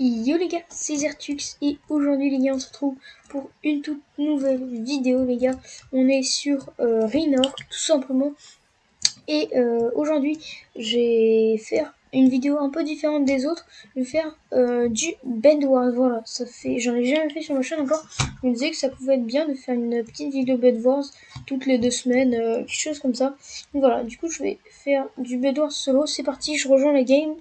Yo les gars, c'est Zertux et aujourd'hui les gars on se retrouve pour une toute nouvelle vidéo les gars. On est sur Reynor tout simplement et aujourd'hui je vais faire une vidéo un peu différente des autres. Je vais faire du Bedwars, voilà, ça fait, j'en ai jamais fait sur ma chaîne encore. Je me disais que ça pouvait être bien de faire une petite vidéo Bedwars toutes les 2 semaines, quelque chose comme ça. Donc voilà, du coup je vais faire du Bedwars solo, c'est parti, je rejoins la game.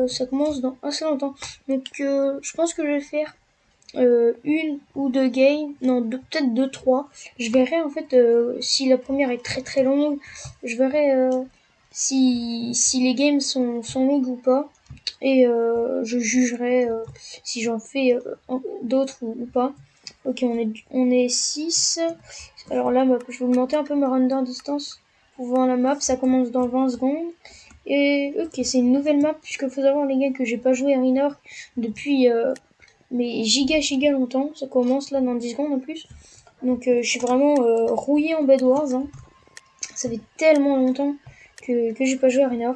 Ça commence dans assez longtemps. Donc je pense que je vais faire une ou deux games, non peut-être deux, trois. Je verrai en fait si la première est très très longue. Je verrai si les games sont longues ou pas. Et je jugerai si j'en fais d'autres ou pas. Ok, on est 6. Alors là, je vais augmenter un peu ma render distance pour voir la map. Ça commence dans 20 secondes. Et ok, c'est une nouvelle map, puisque faut savoir les gars que j'ai pas joué à Reynor depuis mais giga longtemps. Ça commence là dans 10 secondes en plus. Donc je suis vraiment rouillé en Bed Wars. Hein. Ça fait tellement longtemps que j'ai pas joué à Reynor.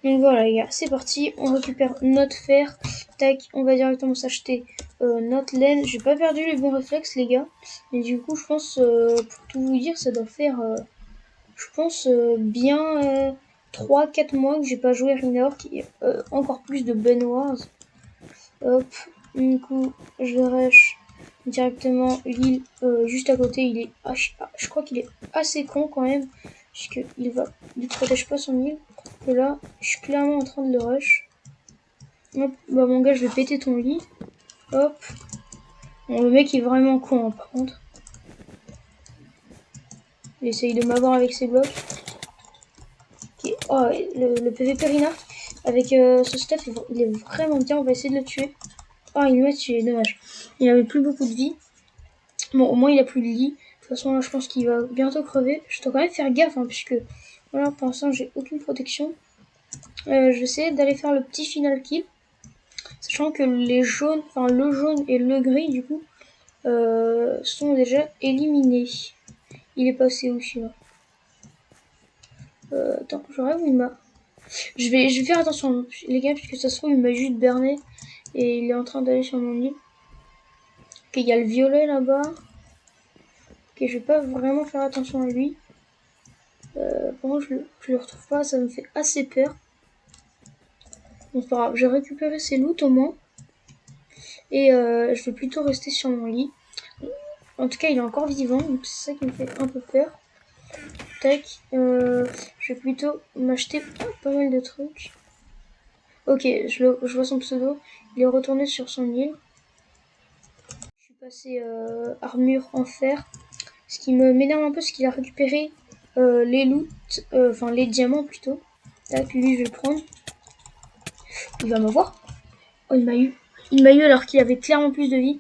Donc voilà les gars, c'est parti, on récupère notre fer. Tac, on va directement s'acheter notre laine. J'ai pas perdu les bons réflexes les gars. Mais du coup je pense, pour tout vous dire, ça doit faire... je pense bien 3-4 mois que j'ai pas joué à Reynor, encore plus de Ben Wars. Hop, du coup, je rush directement l'île juste à côté. Il est, je crois qu'il est assez con quand même, puisqu'il il protège pas son île. Et là, je suis clairement en train de le rush. Hop, bah mon gars, je vais péter ton lit. Hop. Bon, le mec est vraiment con, hein, par contre. Il essaye de m'avoir avec ses blocs. Okay. Oh, le PVP Rina avec ce stuff, il est vraiment bien. On va essayer de le tuer. Oh, il m'a tué, dommage. Il avait plus beaucoup de vie. Bon, au moins il a plus de lit. De toute façon, là, je pense qu'il va bientôt crever. Je dois quand même faire gaffe, hein, puisque voilà, pour l'instant, j'ai aucune protection. Je vais essayer d'aller faire le petit final kill. Sachant que les jaunes, enfin le jaune et le gris, du coup, sont déjà éliminés. Il est passé où celui-là attends, je rêve ou il m'a... Je vais faire attention, les gars, puisque ça se trouve, il m'a juste berné. Et il est en train d'aller sur mon île. Ok, il y a le violet là-bas. Ok, je vais pas vraiment faire attention à lui. Bon, je le retrouve pas, ça me fait assez peur. Bon, c'est pas grave, j'ai récupéré ses loots au moins. Et je vais plutôt rester sur mon lit. En tout cas, il est encore vivant, donc c'est ça qui me fait un peu peur. Tac, je vais plutôt m'acheter pas mal de trucs. Ok, je vois son pseudo. Il est retourné sur son île. Je suis passé armure en fer. Ce qui m'énerve un peu, c'est qu'il a récupéré les loots, enfin les diamants plutôt. Tac, lui je vais le prendre. Il va m'avoir. Oh, il m'a eu. Il m'a eu alors qu'il avait clairement plus de vie.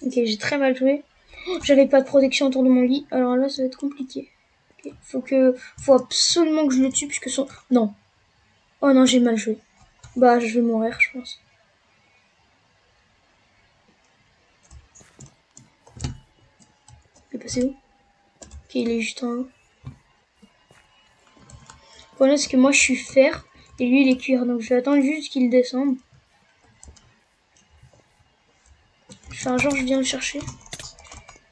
Ok, j'ai très mal joué. Oh, j'avais pas de protection autour de mon lit. Alors là, ça va être compliqué. Okay. Faut absolument que je le tue puisque son... Non. Oh non, j'ai mal joué. Bah, je vais mourir, je pense. Il est passé où? Ok, il est juste en haut. Voilà, c'est que moi, je suis fer. Et lui, il est cuir. Donc, je vais attendre juste qu'il descende. Je fais un genre, je viens le chercher.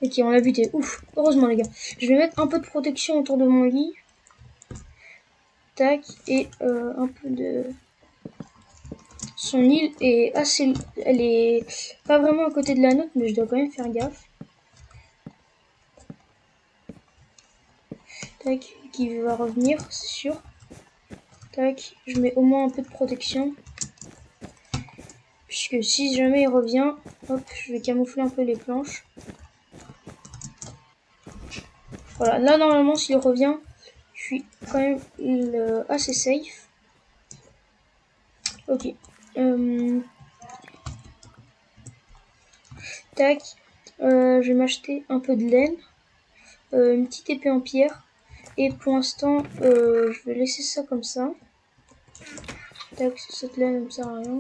Ok, on l'a buté. Ouf, heureusement les gars. Je vais mettre un peu de protection autour de mon lit. Tac, et un peu de... Son île est assez... Elle est pas vraiment à côté de la nôtre, mais je dois quand même faire gaffe. Tac, qui va revenir, c'est sûr. Tac, je mets au moins un peu de protection. Puisque si jamais il revient, hop, je vais camoufler un peu les planches. Voilà, là normalement s'il revient, je suis quand même assez safe. Ok. Tac. Je vais m'acheter un peu de laine. Une petite épée en pierre. Et pour l'instant, je vais laisser ça comme ça. Tac, cette laine ne me sert à rien.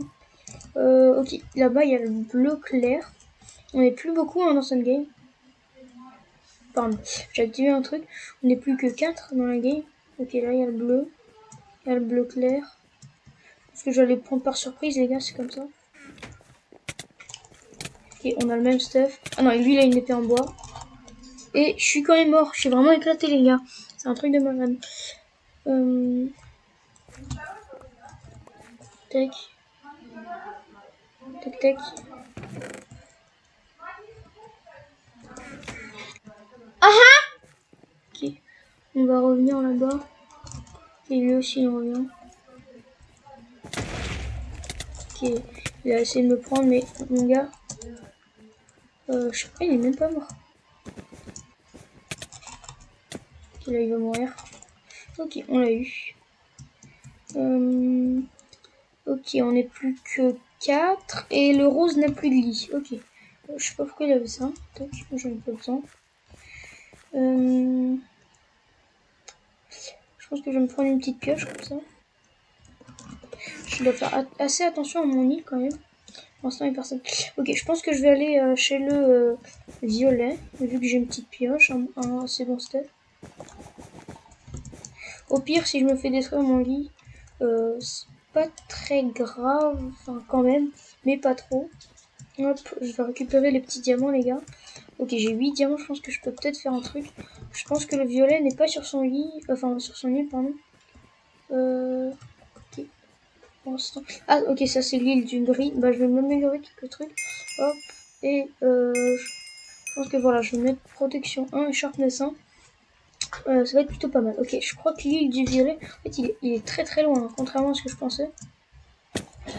Ok, là-bas il y a le bleu clair. On n'est plus beaucoup hein, dans cette game. Pardon, j'ai activé un truc. On n'est plus que 4 dans la game. Ok, là il y a le bleu. Il y a le bleu clair. Parce que j'allais prendre par surprise, les gars, c'est comme ça. Et on a le même stuff. Ah non, et lui, il a une épée en bois. Et je suis quand même mort. Je suis vraiment éclaté, les gars. C'est un truc de malade. Tac. Tac, tac. Ah ah! Ok. On va revenir là-bas. Et lui aussi, il revient. Ok. Il a essayé de me prendre, mais mon gars... je sais pas, il est même pas mort. Ok, là, il va mourir. Ok, on l'a eu. Ok, on est plus que 4. Et le rose n'a plus de lit. Ok. Je sais pas pourquoi il avait ça. Tac, j'en ai pas besoin. Je pense que je vais me prendre une petite pioche comme ça. Je dois faire assez attention à mon île quand même. Pour l'instant, il n'y a personne. Ok, je pense que je vais aller chez le violet. Vu que j'ai une petite pioche, un assez bon step. Au pire, si je me fais détruire mon lit, c'est pas très grave. Enfin, quand même, mais pas trop. Hop, je vais récupérer les petits diamants, les gars. Ok, j'ai 8 diamants, je pense que je peux peut-être faire un truc. Je pense que le violet n'est pas sur son lit. Enfin, sur son île, pardon. Ok. Pour l'instant. Ah, ok, ça c'est l'île du gris. Bah, je vais m'améliorer quelques trucs. Hop. Et je pense que voilà, je vais mettre protection 1 et sharpness 1. Ça va être plutôt pas mal. Ok, je crois que l'île du violet, en fait, il est très très loin, hein, contrairement à ce que je pensais.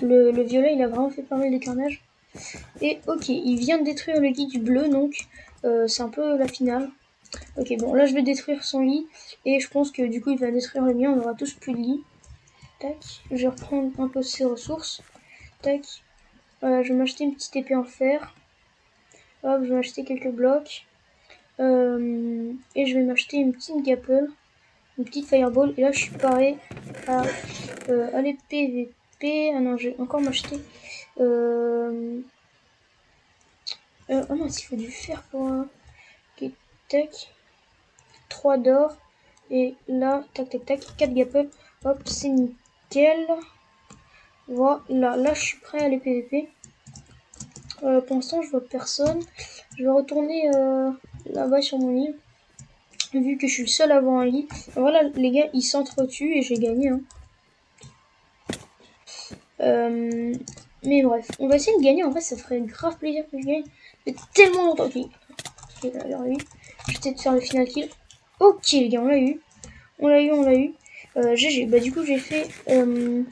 Le violet, il a vraiment fait pas mal de carnage. Et ok, il vient de détruire le lit du bleu, donc c'est un peu la finale. Ok, bon, là je vais détruire son lit. Et je pense que du coup, il va détruire le mien. On aura tous plus de lit. Tac, je vais reprendre un peu ses ressources. Tac, je vais m'acheter une petite épée en fer. Hop, je vais m'acheter quelques blocs. Et je vais m'acheter une petite gapple. Une petite fireball. Et là, je suis paré à aller PVP. Ah non, je vais encore m'acheter. Oh mince, il faut du fer pour un. Ok, tac. 3 d'or. Et là, tac, tac, tac. 4 gapple. Hop, c'est nickel. Voilà, là, je suis prêt à aller PVP. Pour l'instant, je vois personne. Je vais retourner là-bas sur mon île. Vu que je suis le seul à avoir un lit. Voilà, les gars, ils s'entretuent et j'ai gagné. Hein. Mais bref, on va essayer de gagner. En fait, ça ferait grave plaisir que je gagne. Mais tellement longtemps. Ok, alors lui, je vais peut-être faire le final kill. Ok, les gars, on l'a eu. On l'a eu, on l'a eu. GG. Bah, du coup, j'ai fait le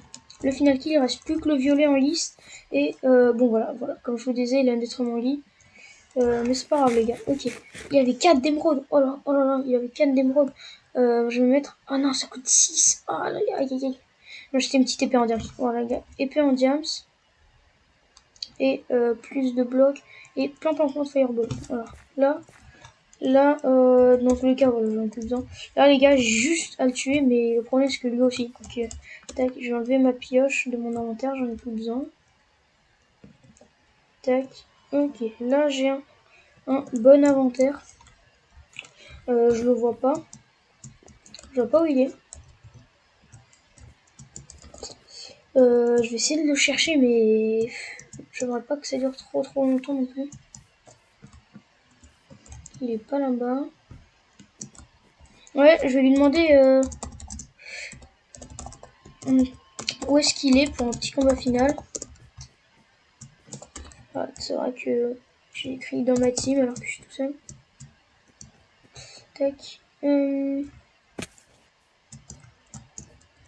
final kill. Il reste plus que le violet en liste. Et bon, voilà. Comme je vous disais, il a détruit mon lit. Mais c'est pas grave, les gars. Ok. Il y avait 4 d'émeraudes. Oh là là, il y avait 4 d'émeraudes. Je vais mettre. Ah non, ça coûte 6. Oh là là, aïe aïe aïe. Moi, j'étais une petite épée en diams. Voilà, les gars. Épée en diams. Et plus de blocs. Et plein de fireball. Voilà. Là, dans tous les cas, voilà, j'en ai plus besoin. Là, les gars, j'ai juste à le tuer. Mais le problème, c'est que lui aussi. Donc, tac, je vais enlever ma pioche de mon inventaire. J'en ai plus besoin. Tac. Ok. Là, j'ai un bon inventaire. Je le vois pas. Je vois pas où il est. Je vais essayer de le chercher, mais j'aimerais pas que ça dure trop longtemps non plus. Il est pas là-bas. Ouais, je vais lui demander où est-ce qu'il est pour un petit combat final. Ah, c'est vrai que j'ai écrit dans ma team alors que je suis tout seul. Tac.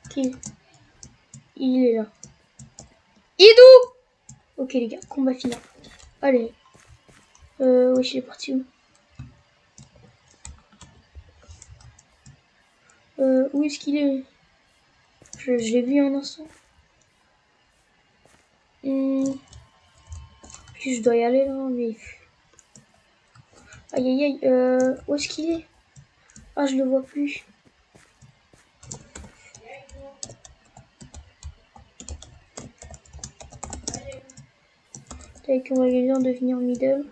Ok. Il est là. Idou! Ok les gars, combat final. Allez. Oui, il est parti où? Où est-ce qu'il est? Je l'ai vu un instant. Je dois y aller là, mais... Aïe aïe aïe, où est-ce qu'il est? Ah, je le vois plus. Tac, on va lui dire de venir middle.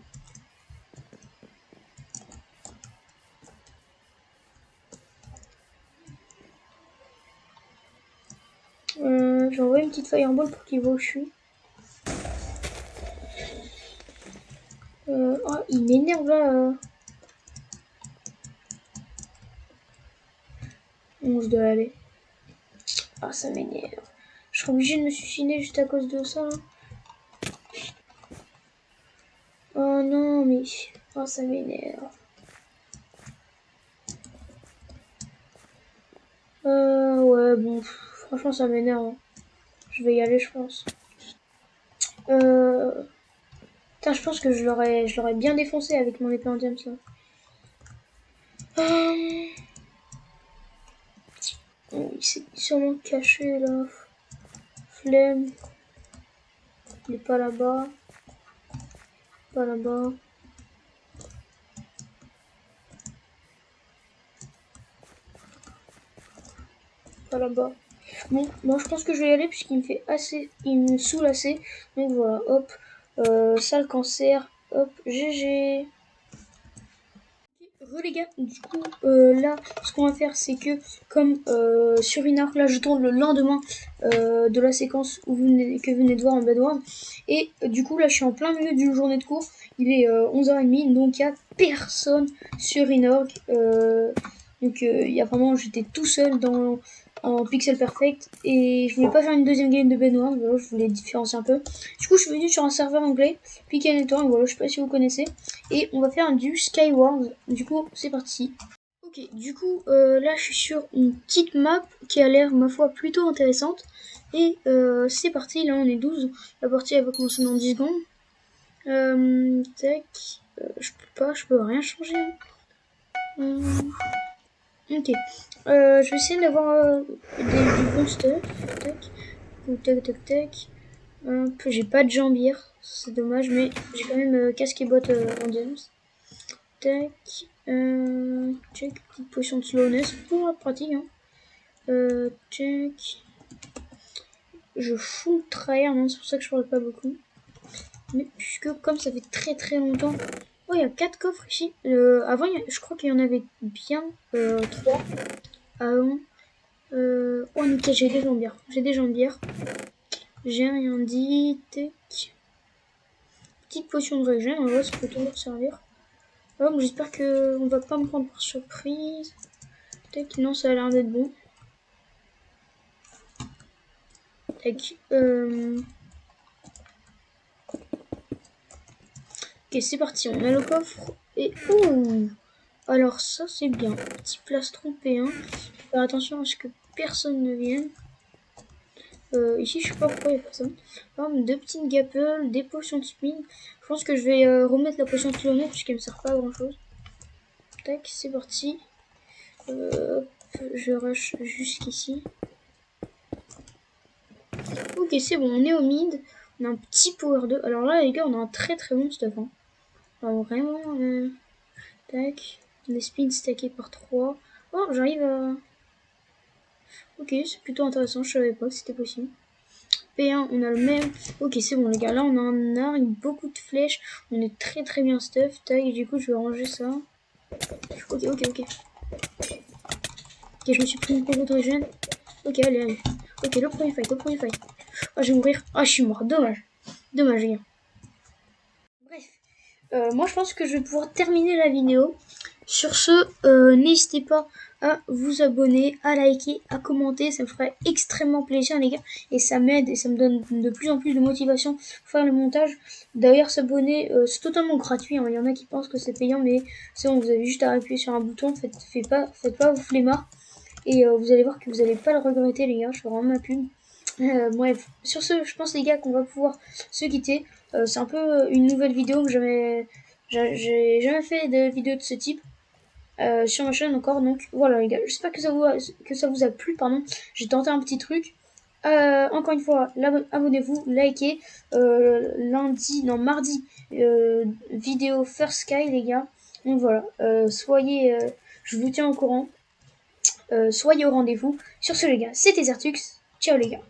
J'envoie envoyer une petite fireball pour qu'il voit où je suis. Oh, il m'énerve là. Où je dois aller? Ah, ça m'énerve. Je serais obligée de me suicider juste à cause de ça. Oh non, mais... Oh, ça m'énerve. Ouais, bon, franchement, ça m'énerve. Je vais y aller, je pense. Putain, je pense que je l'aurais bien défoncé avec mon épée en diamant, là. Oh, il s'est sûrement caché, là. Flemme. Il est pas là-bas. Pas là-bas. Pas là-bas. Bon, moi je pense que je vais y aller puisqu'il me fait assez, il me saoule assez. Donc voilà, hop, sale cancer, hop, GG. Re les gars, du coup là ce qu'on va faire c'est que comme sur une arc là je tourne le lendemain de la séquence où que vous venez de voir en Bedwars et du coup là je suis en plein milieu d'une journée de cours, il est 11h30 donc il n'y a personne sur Inorg, donc il y a vraiment, j'étais tout seul en pixel perfect et je voulais pas faire une deuxième game de Bedwars, voilà, je voulais différencier un peu. Du coup je suis venu sur un serveur anglais, Pick and Network, voilà, je sais pas si vous connaissez. Et on va faire du Skyward. Du coup, c'est parti. Ok, du coup, là, je suis sur une petite map qui a l'air, ma foi, plutôt intéressante. Et c'est parti, là, on est 12. La partie, elle va commencer dans 10 secondes. Tac. Je peux rien changer. Ok. Je vais essayer d'avoir du bon stuff. Tac. Tac, tac, tac. J'ai pas de jambière. C'est dommage, mais j'ai quand même casque et bottes en diams. Tac. Check, petite potion de slowness pour la pratique. Hein. Check. Je full tryhard, hein, c'est pour ça que je parle pas beaucoup. Mais puisque comme ça fait très très longtemps. Oh, il y a 4 coffres ici. Avant, je crois qu'il y en avait bien 3. Avant. Oh, nickel, j'ai des jambières. J'ai rien dit. Tac. Petite potion de régène, en vrai, ça peut toujours servir. Oh, j'espère qu'on va pas me prendre par surprise. Tac, non, ça a l'air d'être bon. Tac. Ok, c'est parti, on a le coffre. Et ouh, alors ça c'est bien. Petit plastron P1. Faire attention à ce que personne ne vienne. Ici je sais pas pourquoi il y a personne. Par exemple, 2 petites gapples, des potions de spin. Je pense que je vais remettre la potion de kilomètre puisqu'elle me sert pas à grand chose. Tac, c'est parti. Je rush jusqu'ici. Ok, c'est bon, on est au mid. On a un petit power 2. Alors là les gars, on a un très très bon stuff. Hein. Alors vraiment, tac, des spins stackés par 3. Oh, j'arrive à... Ok, c'est plutôt intéressant, je savais pas que c'était possible. P1, on a le même. Ok, c'est bon les gars, là on a un arc, beaucoup de flèches. On est très très bien stuff. Tac, du coup je vais ranger ça. Ok. Ok, je me suis pris une pélo de régène. Ok, allez. Ok, le premier fight. Oh, je vais mourir. Ah, je suis mort, dommage. Dommage les gars. Bref, moi je pense que je vais pouvoir terminer la vidéo. Sur ce, n'hésitez pas à vous abonner, à liker, à commenter, ça me ferait extrêmement plaisir les gars, et ça m'aide et ça me donne de plus en plus de motivation pour faire le montage. D'ailleurs s'abonner, c'est totalement gratuit, hein. Il y en a qui pensent que c'est payant, mais c'est bon, vous avez juste à appuyer sur un bouton, faites pas vous flemmards, et vous allez voir que vous allez pas le regretter les gars, je fais vraiment ma pub. Bref, sur ce, je pense les gars qu'on va pouvoir se quitter. C'est un peu une nouvelle vidéo que j'ai jamais fait de vidéo de ce type sur ma chaîne encore, donc voilà les gars, j'espère que ça vous a plu, pardon. J'ai tenté un petit truc. Encore une fois, abonnez-vous, likez. Mardi, vidéo First Sky les gars. Donc voilà, je vous tiens au courant. Soyez au rendez-vous. Sur ce les gars, c'était Zertux. Ciao les gars.